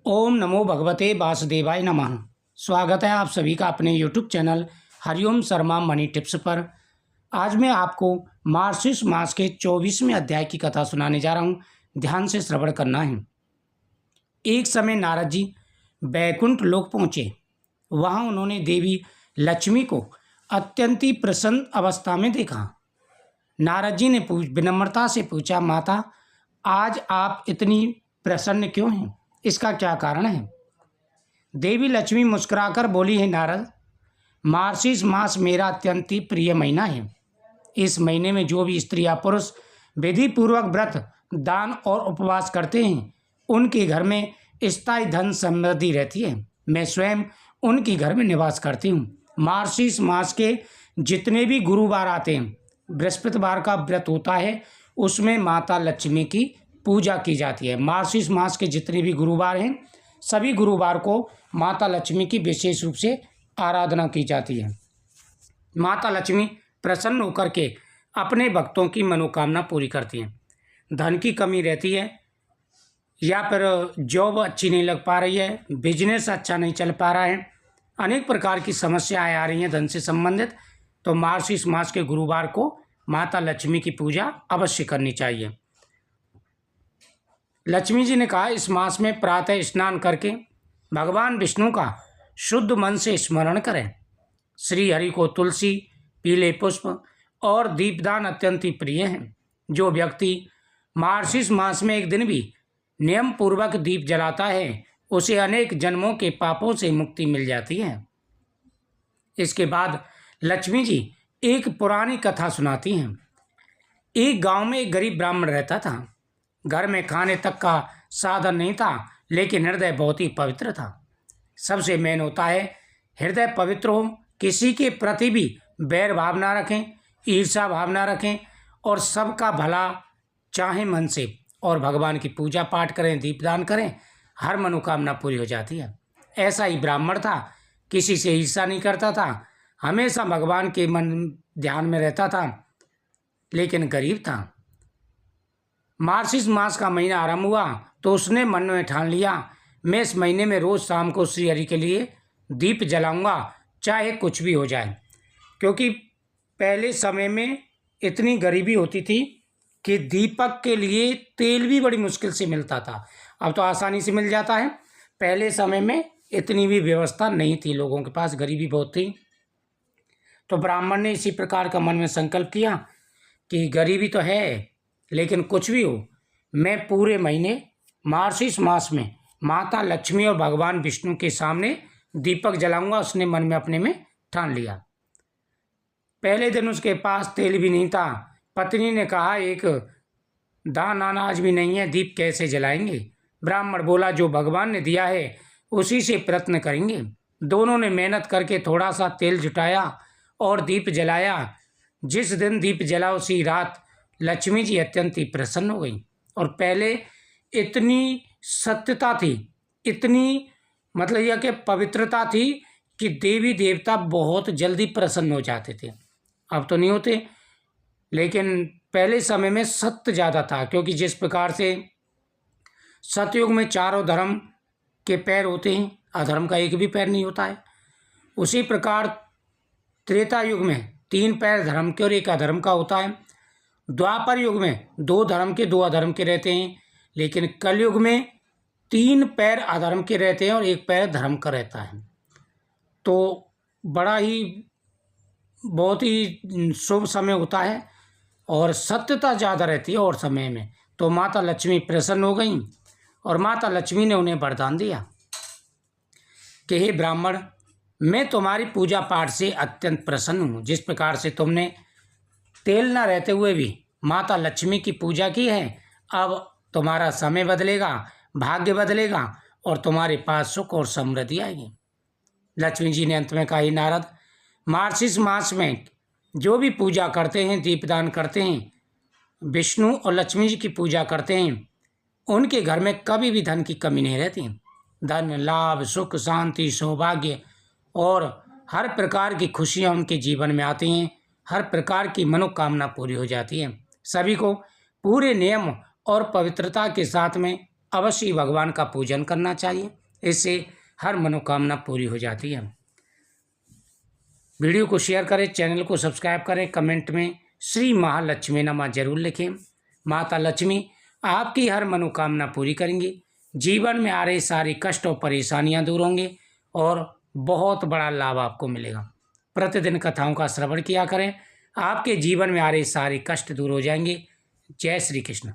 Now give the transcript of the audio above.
ओम नमो भगवते वासुदेवाय नमः। स्वागत है आप सभी का अपने YouTube channel Hariom Sharma money tips पर। आज मैं आपको मार्गशीर्ष मास के 24वें अध्याय की कथा सुनाने जा रहा हूँ। ध्यान से श्रवण करना है। एक समय नारद जी बैकुंठ लोक पहुँचे। वहाँ उन्होंने देवी लक्ष्मी को अत्यंत ही प्रसन्न अवस्था में देखा। नारद जी ने विनम्रता से पूछा, माता आज आप इतनी प्रसन्न क्यों हैं? इसका क्या कारण है? देवी लक्ष्मी मुस्कुराकर बोली, है नारद, मार्गशीर्ष मास मेरा अत्यंत ही प्रिय महीना है। इस महीने में जो भी स्त्री या पुरुष विधि पूर्वक व्रत, दान और उपवास करते हैं उनके घर में स्थायी धन समृद्धि रहती है। मैं स्वयं उनके घर में निवास करती हूँ। मार्गशीर्ष मास के जितने भी गुरुवार आते हैं, बृहस्पतिवार का व्रत होता है, उसमें माता लक्ष्मी की पूजा की जाती है। मार्गशीर्ष मास के जितने भी गुरुवार हैं, सभी गुरुवार को माता लक्ष्मी की विशेष रूप से आराधना की जाती है। माता लक्ष्मी प्रसन्न होकर के अपने भक्तों की मनोकामना पूरी करती हैं। धन की कमी रहती है या फिर जॉब अच्छी नहीं लग पा रही है, बिजनेस अच्छा नहीं चल पा रहा है, अनेक प्रकार की समस्याएं आ रही हैं धन से संबंधित, तो मार्गशीर्ष मास के गुरुवार को माता लक्ष्मी की पूजा अवश्य करनी चाहिए। लक्ष्मी जी ने कहा, इस मास में प्रातः स्नान करके भगवान विष्णु का शुद्ध मन से स्मरण करें। श्री हरि को तुलसी, पीले पुष्प और दीपदान अत्यंत ही प्रिय हैं। जो व्यक्ति मार्गशीर्ष मास में एक दिन भी नियम पूर्वक दीप जलाता है, उसे अनेक जन्मों के पापों से मुक्ति मिल जाती है। इसके बाद लक्ष्मी जी एक पुरानी कथा सुनाती हैं। एक गांव में एक गरीब ब्राह्मण रहता था। घर में खाने तक का साधन नहीं था, लेकिन हृदय बहुत ही पवित्र था। सबसे मेन होता है हृदय पवित्र हो, किसी के प्रति भी बैर भाव ना रखें, ईर्ष्या भाव ना रखें और सबका भला चाहे मन से, और भगवान की पूजा पाठ करें, दीपदान करें, हर मनोकामना पूरी हो जाती है। ऐसा ही ब्राह्मण था, किसी से ईर्ष्या नहीं करता था, हमेशा भगवान के मन ध्यान में रहता था, लेकिन गरीब था। मार्गशीर्ष मास का महीना आरंभ हुआ तो उसने मन में ठान लिया, मैं इस महीने में रोज़ शाम को श्री हरि के लिए दीप जलाऊंगा, चाहे कुछ भी हो जाए। क्योंकि पहले समय में इतनी गरीबी होती थी कि दीपक के लिए तेल भी बड़ी मुश्किल से मिलता था। अब तो आसानी से मिल जाता है। पहले समय में इतनी भी व्यवस्था नहीं थी, लोगों के पास गरीबी बहुत थी। तो ब्राह्मण ने इसी प्रकार का मन में संकल्प किया कि गरीबी तो है, लेकिन कुछ भी हो, मैं पूरे महीने मार्गशीर्ष मास में माता लक्ष्मी और भगवान विष्णु के सामने दीपक जलाऊंगा। उसने मन में अपने में ठान लिया। पहले दिन उसके पास तेल भी नहीं था। पत्नी ने कहा, एक दाना अनाज भी नहीं है, दीप कैसे जलाएंगे? ब्राह्मण बोला, जो भगवान ने दिया है उसी से प्रयत्न करेंगे। दोनों ने मेहनत करके थोड़ा सा तेल जुटाया और दीप जलाया। जिस दिन दीप जला उसी रात लक्ष्मी जी अत्यंत ही प्रसन्न हो गई। और पहले इतनी सत्यता थी, इतनी मतलब यह कि पवित्रता थी कि देवी देवता बहुत जल्दी प्रसन्न हो जाते थे। अब तो नहीं होते, लेकिन पहले समय में सत्य ज़्यादा था। क्योंकि जिस प्रकार से सतयुग में चारों धर्म के पैर होते हैं, अधर्म का एक भी पैर नहीं होता है, उसी प्रकार त्रेता युग में 3 पैर धर्म के और 1 अधर्म का होता है। द्वापर युग में 2 धर्म के 2 अधर्म के रहते हैं, लेकिन कलयुग में 3 पैर अधर्म के रहते हैं और 1 पैर धर्म का रहता है। तो बड़ा ही बहुत ही शुभ समय होता है और सत्यता ज़्यादा रहती है और समय में। तो माता लक्ष्मी प्रसन्न हो गई और माता लक्ष्मी ने उन्हें वरदान दिया कि हे ब्राह्मण, मैं तुम्हारी पूजा पाठ से अत्यंत प्रसन्न हूँ। जिस प्रकार से तुमने तेल न रहते हुए भी माता लक्ष्मी की पूजा की है, अब तुम्हारा समय बदलेगा, भाग्य बदलेगा और तुम्हारे पास सुख और समृद्धि आएगी। लक्ष्मी जी ने अंत में कहा, हे नारद, मार्गशीर्ष मास में जो भी पूजा करते हैं, दीपदान करते हैं, विष्णु और लक्ष्मी जी की पूजा करते हैं, उनके घर में कभी भी धन की कमी नहीं रहती। धन, लाभ, सुख, शांति, सौभाग्य और हर प्रकार की खुशियाँ उनके जीवन में आती हैं। हर प्रकार की मनोकामना पूरी हो जाती है। सभी को पूरे नियम और पवित्रता के साथ में अवश्य ही भगवान का पूजन करना चाहिए। इससे हर मनोकामना पूरी हो जाती है। वीडियो को शेयर करें, चैनल को सब्सक्राइब करें, कमेंट में श्री महालक्ष्मी नमः जरूर लिखें। माता लक्ष्मी आपकी हर मनोकामना पूरी करेंगी। जीवन में आ रहे सारे कष्ट और परेशानियां दूर होंगे और बहुत बड़ा लाभ आपको मिलेगा। प्रतिदिन कथाओं का श्रवण किया करें, आपके जीवन में आ रहे सारे कष्ट दूर हो जाएंगे। जय श्री कृष्ण।